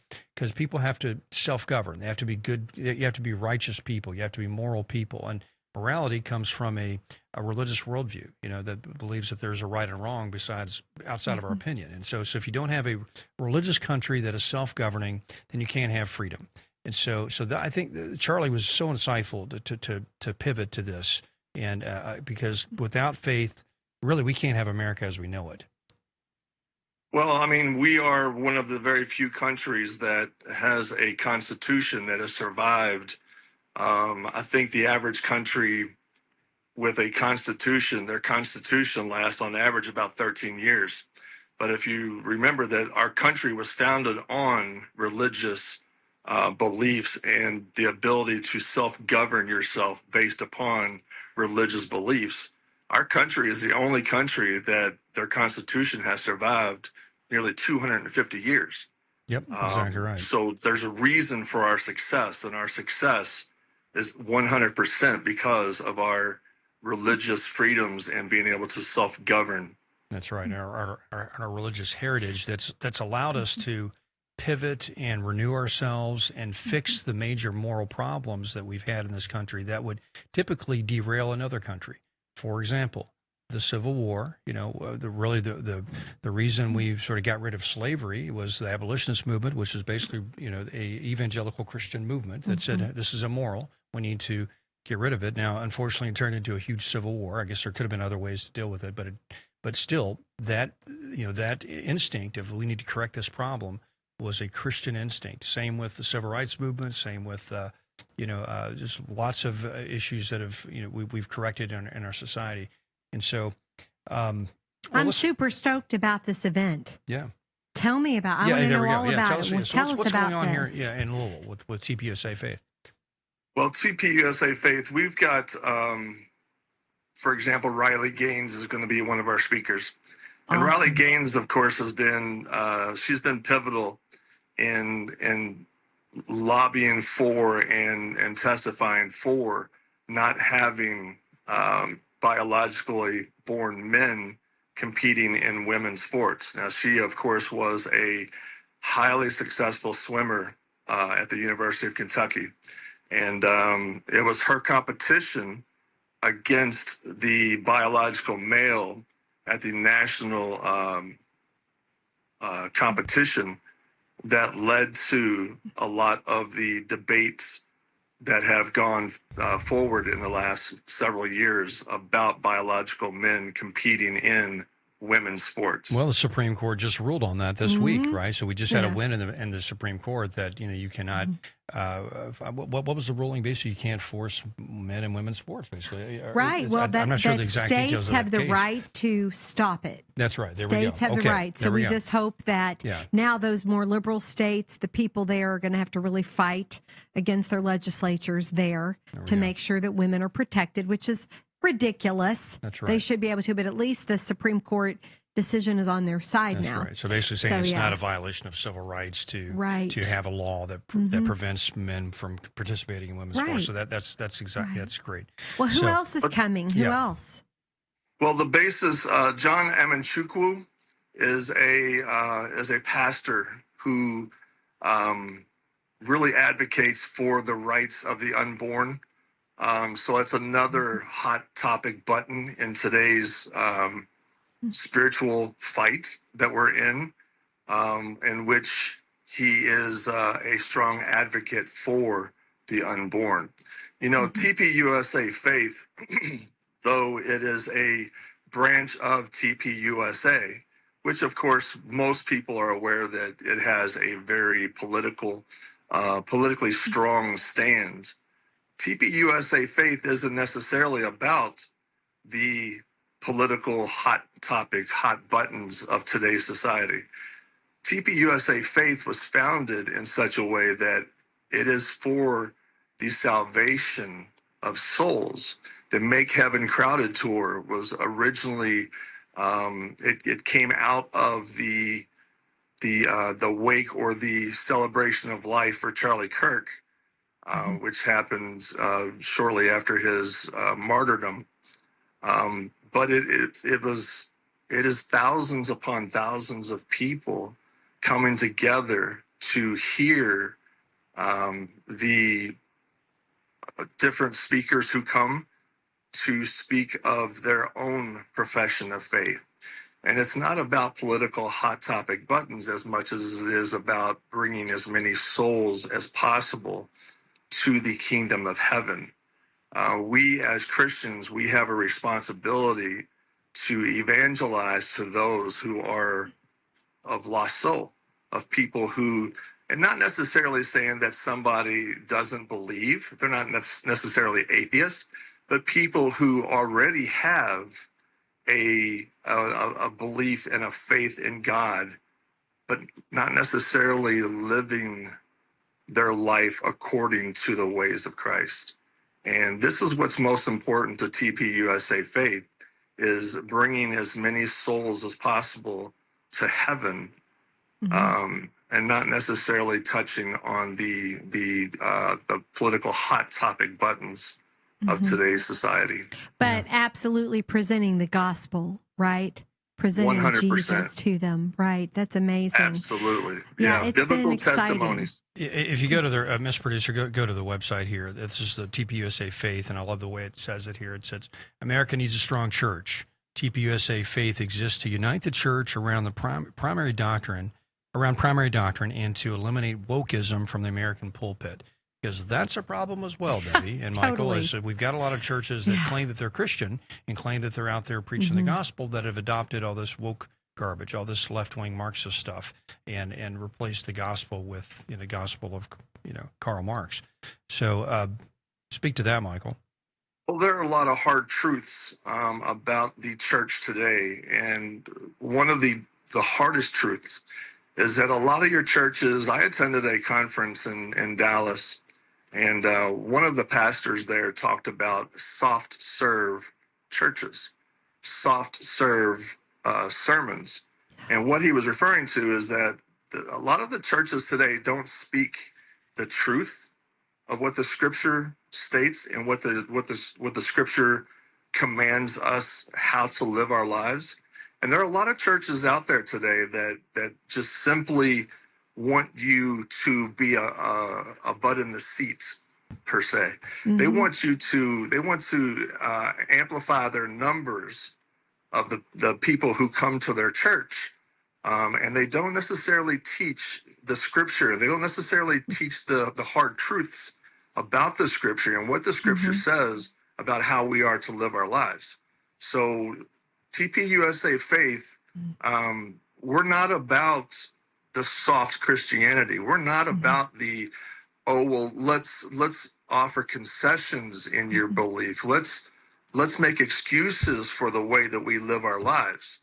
people have to self-govern. They have to be good. You have to be righteous people. You have to be moral people. And morality comes from a religious worldview, that believes that there's a right and wrong outside of our opinion. And so if you don't have a religious country that is self-governing, then you can't have freedom. And so I think Charlie was so insightful to pivot to this, and because without faith, really, we can't have America as we know it. Well, I mean, we are one of the very few countries that has a constitution that has survived. I think the average country with a constitution, their constitution lasts on average about 13 years. But if you remember that our country was founded on religious beliefs and the ability to self-govern yourself based upon religious beliefs. Our country is the only country that their constitution has survived nearly 250 years. Yep, exactly right. So there's a reason for our success, and our success is 100% because of our religious freedoms and being able to self-govern. That's right. Our religious heritage that's allowed us to pivot and renew ourselves and fix the major moral problems that we've had in this country that would typically derail another country. For example, the Civil War. The reason we sort of got rid of slavery was the abolitionist movement, which is basically a evangelical Christian movement that said this is immoral. We need to get rid of it. Now, unfortunately, it turned into a huge civil war. I guess there could have been other ways to deal with it, but still, that instinct of we need to correct this problem was a Christian instinct. Same with the civil rights movement. Same with just lots of issues that have we've corrected in our society. And so I'm super stoked about this event. Yeah. Tell me about. I want to know all about it. Tell us what's going on this. here in Louisville with TPUSA Faith. Well, TPUSA Faith, we've got, for example, Riley Gaines is going to be one of our speakers. And Awesome. Riley Gaines, of course, has been she's been pivotal in lobbying for and testifying for not having biologically born men competing in women's sports. Now, she, of course, was a highly successful swimmer at the University of Kentucky. And it was her competition against the biological male at the national competition that led to a lot of the debates that have gone forward in the last several years about biological men competing in women's sports. Well, the Supreme Court just ruled on that this week, right? So we just had a win in the Supreme Court that you cannot. What was the ruling? Basically, you can't force men and women's sports. Basically, right. Well, I'm not sure the exact details states of have the case. right to stop it. That's right. There States we go. have the right. So we just hope that now those more liberal states, the people there are going to have to really fight against their legislatures there to make sure that women are protected, which is ridiculous. That's right. They should be able to, but at least the Supreme Court decision is on their side That's now. Right. So basically saying it's not a violation of civil rights to have a law that that prevents men from participating in women's sports. So that's exactly that's great. Well, who else is coming? Who else? Well, the basis, John Amanchukwu is a pastor who really advocates for the rights of the unborn. So it's another hot topic button in today's spiritual fight that we're in which he is a strong advocate for the unborn. You know, TPUSA Faith, though it is a branch of TPUSA, which of course most people are aware that it has a very politically strong stand. TPUSA Faith isn't necessarily about the political hot topic, hot buttons of today's society. TPUSA Faith was founded in such a way that it is for the salvation of souls. The Make Heaven Crowded tour was originally, it came out of the wake or the celebration of life for Charlie Kirk, which happens shortly after his martyrdom. But it is thousands upon thousands of people coming together to hear the different speakers who come to speak of their own profession of faith. And it's not about political hot topic buttons as much as it is about bringing as many souls as possible to the kingdom of heaven. We as Christians, we have a responsibility to evangelize to those who are of lost soul, of people who, and not necessarily saying that somebody doesn't believe, they're not necessarily atheists, but people who already have a belief and a faith in God, but not necessarily living their life according to the ways of Christ. And this is what's most important to TPUSA Faith, is bringing as many souls as possible to heaven, and not necessarily touching on the political hot topic buttons of today's society. But absolutely presenting the gospel, right? Presenting 100%. Jesus to them, right? That's amazing. Absolutely. Yeah, it's biblical been exciting. testimonies. If you go to their, Miss Producer, go to the website here. This is the TPUSA Faith, and I love the way it says it here. It says, America needs a strong church. TPUSA Faith exists to unite the church around the primary doctrine and to eliminate wokeism from the American pulpit. Because that's a problem as well, Debbie and Michael. Is we've got a lot of churches that claim that they're Christian and claim that they're out there preaching the gospel, that have adopted all this woke garbage, all this left-wing Marxist stuff, and replaced the gospel with the gospel of Karl Marx. So speak to that, Michael. Well, there are a lot of hard truths about the church today. And one of the hardest truths is that a lot of your churches, I attended a conference in Dallas, and one of the pastors there talked about soft serve churches, soft serve sermons. And what he was referring to is that a lot of the churches today don't speak the truth of what the scripture states and what the scripture commands us how to live our lives. And there are a lot of churches out there today that just simply want you to be a butt in the seats, per se. Mm-hmm. They want to amplify their numbers of the people who come to their church, and they don't necessarily teach the scripture. They don't necessarily teach the hard truths about the scripture and what the scripture says about how we are to live our lives. So TPUSA Faith, we're not about the soft Christianity. We're not about the, let's offer concessions in your belief. Let's make excuses for the way that we live our lives.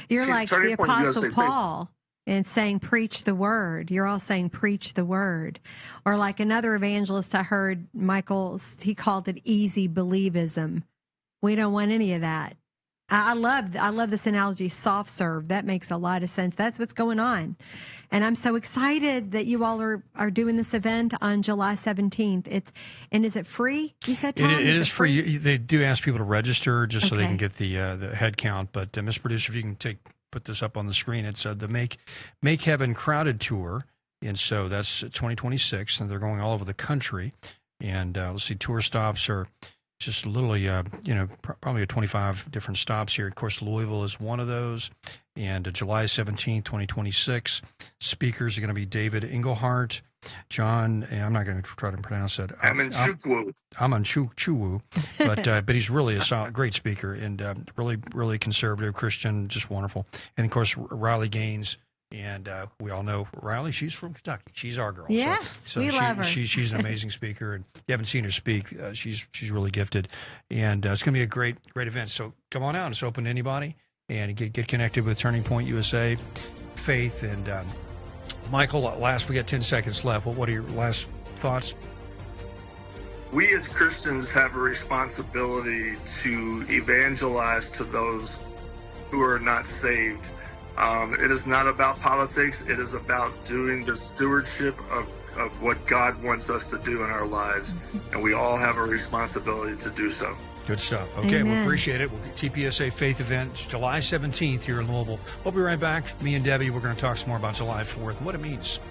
You're like the Apostle Paul and saying, preach the word. You're all saying, preach the word. Or like another evangelist I heard, Michael, he called it easy believism. We don't want any of that. I love this analogy, soft serve. That makes a lot of sense. That's what's going on. And I'm so excited that you all are doing this event on July 17th. Is it free? You said, Tom? It is free. They do ask people to register just so they can get the head count. But Ms. Producer, if you can put this up on the screen, it's the Make Heaven Crowded Tour. And so that's 2026, and they're going all over the country. And let's see, tour stops are just literally, probably 25 different stops here. Of course, Louisville is one of those. And July 17, 2026, speakers are going to be David Engelhardt, John, I'm not going to try to pronounce that. Amanchuwu, but he's really a solid, great speaker and really, really conservative Christian, just wonderful. And of course, Riley Gaines. And we all know Riley. She's from Kentucky. She's our girl. Yes, so we love her. She's an amazing speaker, and you haven't seen her speak. She's really gifted, and it's going to be a great event. So come on out. It's open to anybody, and get connected with Turning Point USA Faith. And Michael, we got 10 seconds left. What are your last thoughts? We as Christians have a responsibility to evangelize to those who are not saved. It is not about politics. It is about doing the stewardship of what God wants us to do in our lives. And we all have a responsibility to do so. Good stuff. Okay, we appreciate it. TPSA Faith Event, July 17th here in Louisville. We'll be right back. Me and Debbie, we're going to talk some more about July 4th and what it means.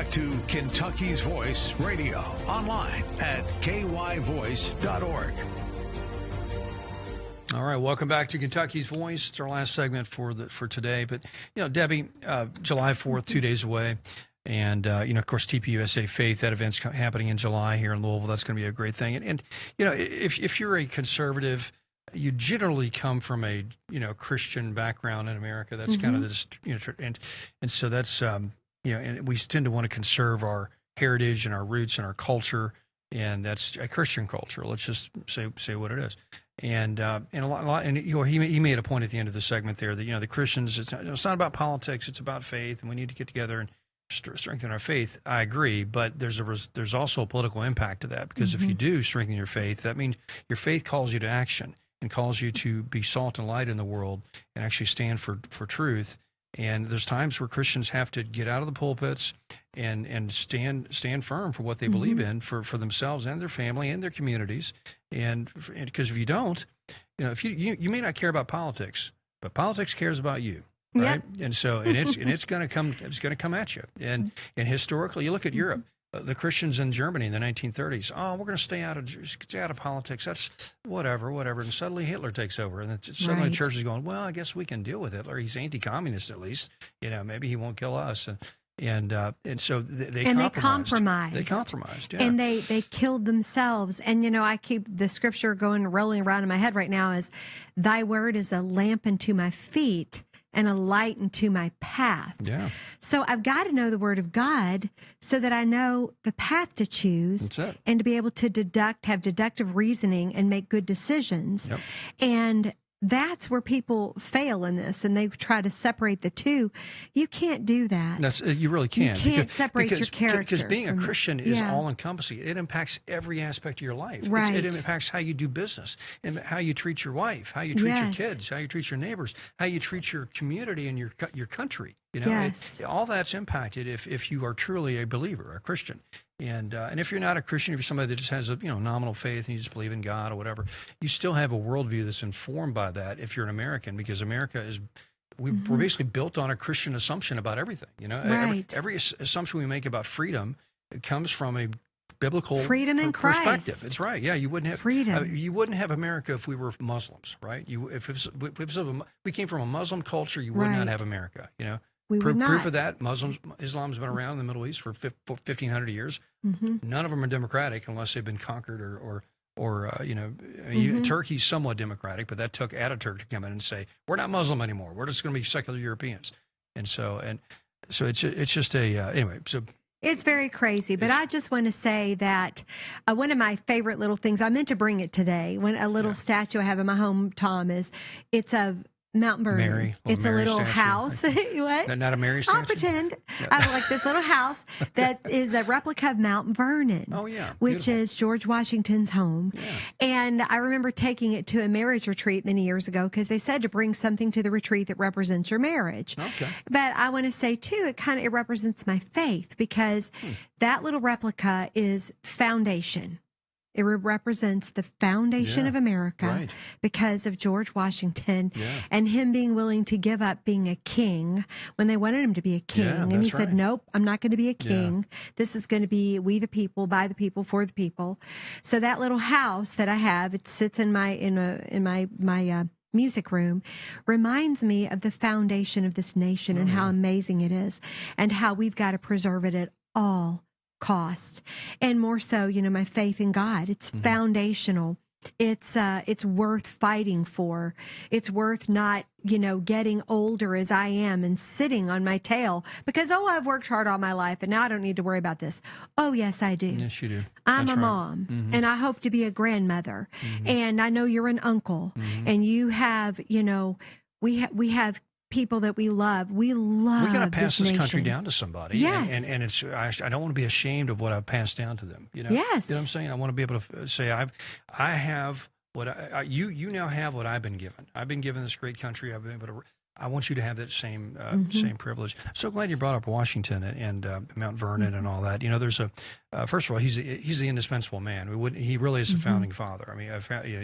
back to Kentucky's Voice Radio, online at kyvoice.org. All right, welcome back to Kentucky's Voice. It's our last segment for today. But, Debbie, July 4th, 2 days away. And, of course, TPUSA Faith, that event's happening in July here in Louisville. That's going to be a great thing. And if you're a conservative, you generally come from a, Christian background in America. That's kind of this, and so that's, and we tend to want to conserve our heritage and our roots and our culture. And that's a Christian culture. Let's just say what it is. And a lot, and he made a point at the end of the segment there that the Christians, it's not about politics, it's about faith, and we need to get together and strengthen our faith. I agree, but there's also a political impact to that, because if you do strengthen your faith, that means your faith calls you to action and calls you to be salt and light in the world and actually stand for truth. And there's times where Christians have to get out of the pulpits and stand firm for what they believe in for themselves and their family and their communities. And because if you don't, if you may not care about politics, but politics cares about you, right? Yep. And so it's going to come at you. And historically, you look at Europe. The Christians in Germany in the 1930s, we're going to stay out of politics. That's whatever. And suddenly Hitler takes over, and suddenly the church is going, well, I guess we can deal with Hitler. He's anti-communist at least. Maybe he won't kill us. And so they compromised. They compromised, yeah. And they killed themselves. And, I keep the scripture rolling around in my head right now is, thy word is a lamp unto my feet and a light into my path. Yeah. So I've got to know the word of God so that I know the path to choose. That's it. And to be able to have deductive reasoning and make good decisions. Yep. And that's where people fail in this, and they try to separate the two. You can't do that. You really can't. You can't separate your character. Because being a Christian is all-encompassing. It impacts every aspect of your life. Right. It impacts how you do business, and how you treat your wife, how you treat your kids, how you treat your neighbors, how you treat your community and your country. All that's impacted if you are truly a believer, a Christian. And if you're not a Christian, if you're somebody that just has a nominal faith and you just believe in God or whatever, you still have a worldview that's informed by that. If you're an American, because America is, we're basically built on a Christian assumption about everything. Right. Every assumption we make about freedom, it comes from a biblical freedom in perspective. Christ. It's right. Yeah, you wouldn't have freedom. You wouldn't have America if we were Muslims, right? If we came from a Muslim culture, you would not have America. We would not. Proof of that, Islam's been around in the Middle East for 1,500 years. None of them are democratic unless they've been conquered Turkey's somewhat democratic, but that took Ataturk to come in and say, we're not Muslim anymore. We're just going to be secular Europeans. And so it's just anyway. So it's very crazy, but I just want to say that one of my favorite little things, I meant to bring it today, when a little statue I have in my home, Tom, it's of Mount Vernon. Mary, it's Mary a little statue. What? Not a Mary statue? I'll pretend. I have like this little house that is a replica of Mount Vernon. Oh, yeah. Which Beautiful. is George Washington's home. Yeah. And I remember taking it to a marriage retreat many years ago because they said to bring something to the retreat that represents your marriage. Okay. But I want to say, too, it represents my faith, because that little replica is foundation. It represents the foundation of America because of George Washington and him being willing to give up being a king when they wanted him to be a king. And he said, nope, I'm not going to be a king. This is going to be we the people, by the people, for the people. So that little house that I have, it sits in my music room, reminds me of the foundation of this nation and how amazing it is and how we've got to preserve it at all cost. And more so, my faith in God, it's foundational. It's worth fighting for. It's worth not, getting older as I am and sitting on my tail because, I've worked hard all my life and now I don't need to worry about this. Oh, yes, I do. Yes, you do. I'm a mom and I hope to be a grandmother. And I know you're an uncle and you have, we have people that we love. We got to pass this nation. Country down to somebody. Yes. And it's, I don't want to be ashamed of what I've passed down to them. Yes. You know what I'm saying? I want to be able to say, I have you now have what I've been given. I've been given this great country. I've been able to. I want you to have that same same privilege. So glad you brought up Washington and Mount Vernon and all that. You know, there's a first of all, he's the indispensable man. He really is a founding father. I mean,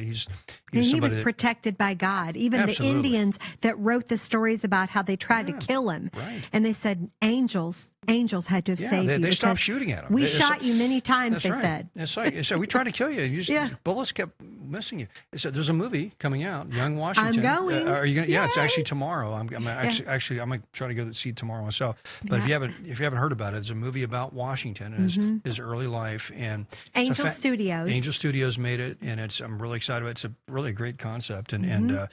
he's and he was that, protected by God. Even absolutely. the Indians that wrote the stories about how they tried to kill him, and they said angels had to have saved you. They stopped shooting at him. We shot you many times. They said. That's right. So we tried to kill you. And bullets kept missing you. So there's a movie coming out, Young Washington. I'm going. Are you going? Yeah, it's actually tomorrow. I'm actually I'm going to try to go see it tomorrow myself. But if you haven't heard about it, it's a movie about Washington and his early life. And Angel Studios made it, and I'm really excited about it. It's a really great concept, and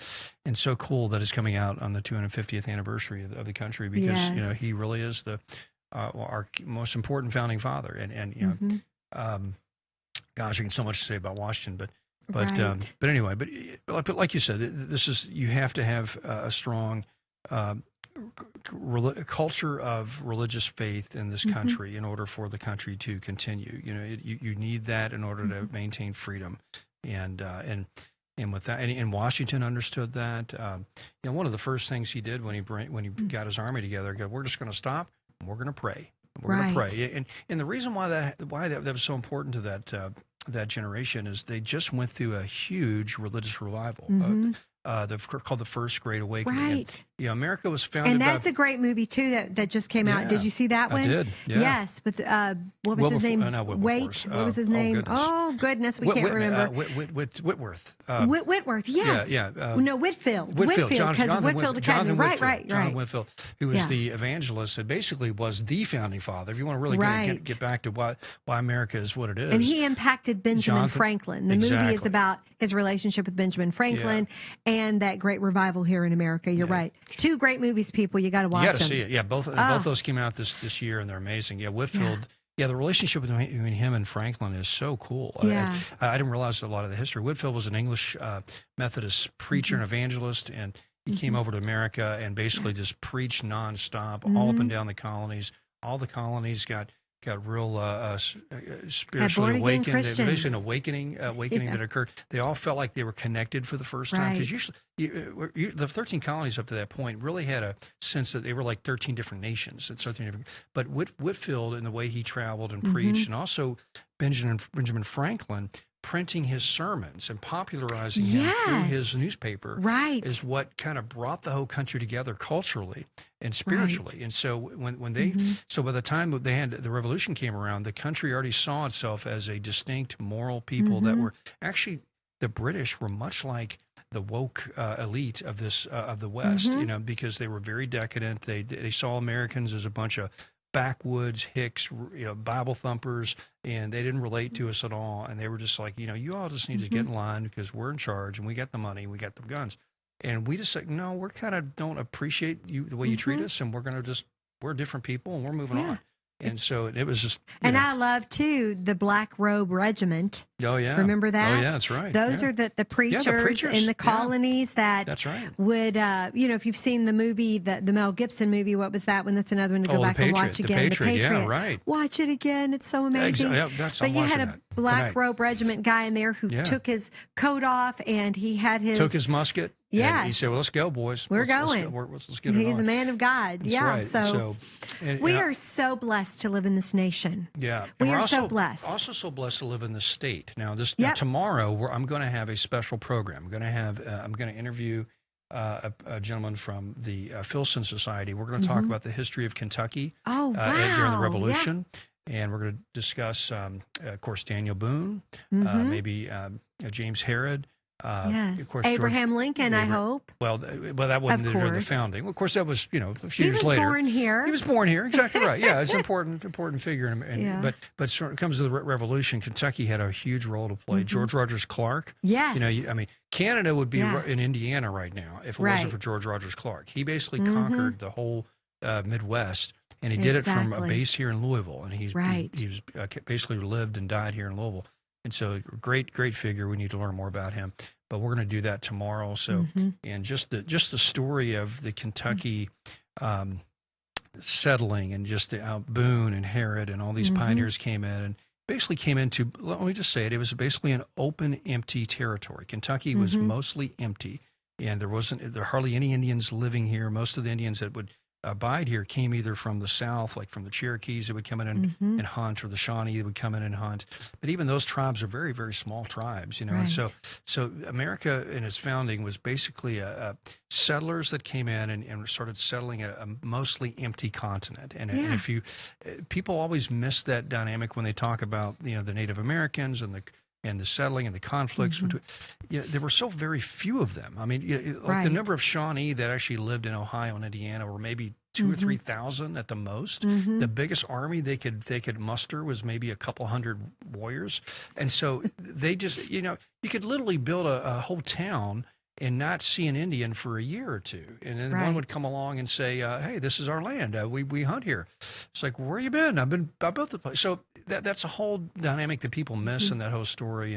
so cool that it's coming out on the 250th anniversary of the country, because you know, he really is our most important founding father, and you know, gosh, I can so much to say about Washington, but anyway, but like you said, you have to have a strong culture of religious faith in this country in order for the country to continue. You know, you need that in order to maintain freedom, and with that, and Washington understood that. You know, one of the first things he did when he got his army together, we're just going to stop. We're going to pray. We're going to pray. And the reason why that was so important to that generation is they just went through a huge religious revival. Called the First Great Awakening. Right. And, America was founded. And that's a great movie too that just came out. Did you see that one? I did. Yeah. Yes, with what was his name? What was his name? Oh goodness, we can't remember. Whitworth. Whitworth. Yes. Yeah. No, Whitfield. Whitfield, because Whitfield Academy. Right. Jonathan Whitfield, who was the evangelist and basically was the founding father. If you want to really get back to why America is what it is. And he impacted Benjamin Franklin. The movie is about his relationship with Benjamin Franklin and that great revival here in America. You're right. Two great movies, people. You got to watch them. You got to see it. Yeah, both those came out this year, and they're amazing. Yeah, Whitfield. Yeah, the relationship between him and Franklin is so cool. Yeah. I didn't realize a lot of the history. Whitfield was an English Methodist preacher and evangelist, and he came over to America and basically just preached nonstop all up and down the colonies. All the colonies got real spiritually awakened. Basically, an awakening that occurred. They all felt like they were connected for the first time, because usually the 13 colonies up to that point really had a sense that they were like 13 different nations. But Whitfield, in the way he traveled and preached, and also Benjamin Franklin printing his sermons and popularizing him through his newspaper is what kind of brought the whole country together culturally and spiritually. And so when they so by the time the revolution came around, the country already saw itself as a distinct moral people that were actually, the British were much like the woke elite of the West, you know, because they were very decadent. They saw Americans as a bunch of backwoods hicks, Bible thumpers, and they didn't relate to us at all. And they were just like, you all just need to get in line because we're in charge and we got the money, we got the guns. And we just like, no, we're kind of don't appreciate you the way you treat us, and we're different people and we're moving on. And so it was just. And I love too the Black Robe Regiment. Oh yeah, remember that? Oh yeah, that's right. Those are the preachers in the colonies that. That's right. Would if you've seen the movie, the Mel Gibson movie, what was that one? That's another one to go back and watch again. The Patriot. Yeah, right. Watch it again. It's so amazing. That's but you had a Black Robe Regiment guy in there who took his coat off and he had took his musket. Yeah, he said, "Well, let's go, boys. We're going. Let's get it on." He's a man of God. That's right. So we are so blessed to live in this nation. Yeah, we are so blessed. Also, so blessed to live in this state. Now, tomorrow, I'm going to have a special program. I'm going to interview a gentleman from the Filson Society. We're going to talk about the history of Kentucky during the Revolution. And we're going to discuss, of course, Daniel Boone, maybe James Herod. Yes. Of course, Abraham Lincoln, I hope. Well, that wasn't the founding. Well, of course, that was a few years later. He was born here. He was born here, exactly right. Yeah, it's an important figure. But when it comes to the Revolution, Kentucky had a huge role to play. George Rogers Clark. Yes. Canada would be in Indiana right now if it wasn't for George Rogers Clark. He basically conquered the whole Midwest, and he did it from a base here in Louisville. And he was basically lived and died here in Louisville. And so, great figure. We need to learn more about him. But we're going to do that tomorrow. So, and just the story of the Kentucky settling, and just how Boone and Herod and all these pioneers came in, basically came into, let me just say it, it was basically an open, empty territory. Kentucky was mostly empty, and there were hardly any Indians living here. Most of the Indians that would abide here came either from the south, like from the Cherokees that would come in and hunt, or the Shawnee that would come in and hunt. But even those tribes are very, very small tribes, you know. Right. And so America in its founding was basically settlers that came in and started settling a mostly empty continent. And if people always miss that dynamic when they talk about, you know, the Native Americans and the settling and the conflicts between, you know, there were so very few of them. I mean, like the number of Shawnee that actually lived in Ohio and Indiana were maybe 2,000 or 3,000 at the most. The biggest army they could muster was maybe a couple hundred warriors, and so they just, you know, you could literally build a whole town and not see an Indian for a year or two. And then one would come along and say, hey, this is our land. We hunt here. It's like, where you been? I built the place. So that's a whole dynamic that people miss in that whole story.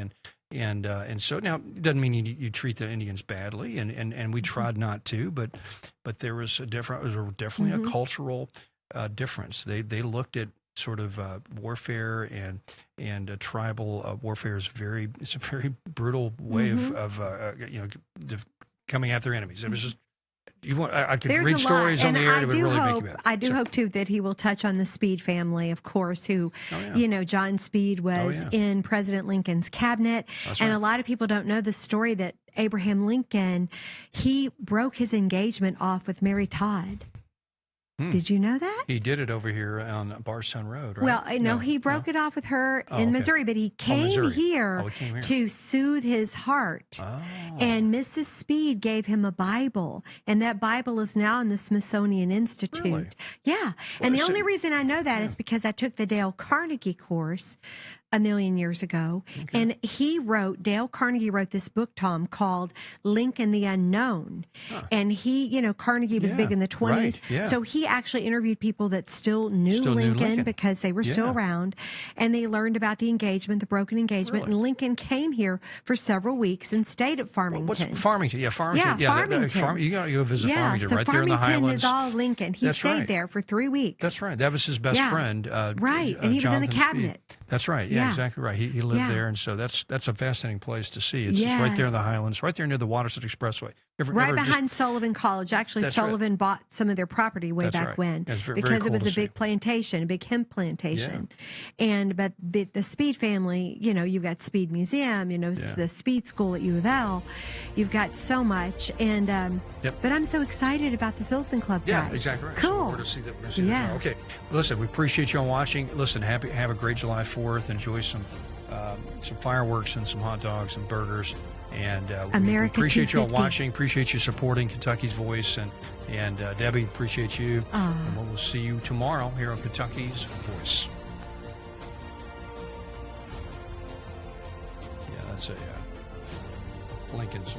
And so now it doesn't mean you treat the Indians badly, and we tried not to, but there was definitely a cultural difference. They looked at sort of warfare and tribal warfare is it's a very brutal way of coming after enemies. It was just, I could read stories on the air that would really make you mad. I do hope too that he will touch on the Speed family, of course, who, you know, John Speed was in President Lincoln's cabinet. That's and right. a lot of people don't know the story that Abraham Lincoln, he broke his engagement off with Mary Todd. Did you know that? He did it over here on Bardstown Road, right? Well, no, he broke it off with her in Missouri, but he came here to soothe his heart. Oh. And Mrs. Speed gave him a Bible, and that Bible is now in the Smithsonian Institute. Really? Yeah. And the only reason I know that is because I took the Dale Carnegie course a million years ago. And Dale Carnegie wrote this book, Tom, called Lincoln the Unknown. And he, you know, Carnegie was big in the 20s. Right. Yeah. So he actually interviewed people that still knew Lincoln because they were still around. And they learned about the engagement, the broken engagement. And Lincoln came here for several weeks and stayed at Farmington. Farmington? Yeah, Farmington. Yeah, Farmington. You got to go visit Farmington, so right there in the Farmington Highlands. is all Lincoln. He stayed there for 3 weeks. That's right. That was his best friend. Right. And he was in the cabinet. Speed. That's right. Yeah, exactly right. He lived there, and so that's a fascinating place to see. It's just right there in the Highlands, right there near the Wasatch Expressway. Right behind Sullivan College. Actually, Sullivan bought some of their property way back when because it was a big plantation, a big hemp plantation. But the Speed family, you know, you've got Speed Museum, you know, the Speed School at U of L. You've got so much, and but I'm so excited about the Filson Club guys. Yeah, exactly right. Cool. So we're to see that. Okay. Listen, we appreciate you all watching. Listen, have a great July 4th. Enjoy some fireworks and some hot dogs and burgers. And we appreciate you all watching. Appreciate you supporting Kentucky's Voice. And Debbie, appreciate you. And we'll see you tomorrow here on Kentucky's Voice. Yeah, that's Lincoln's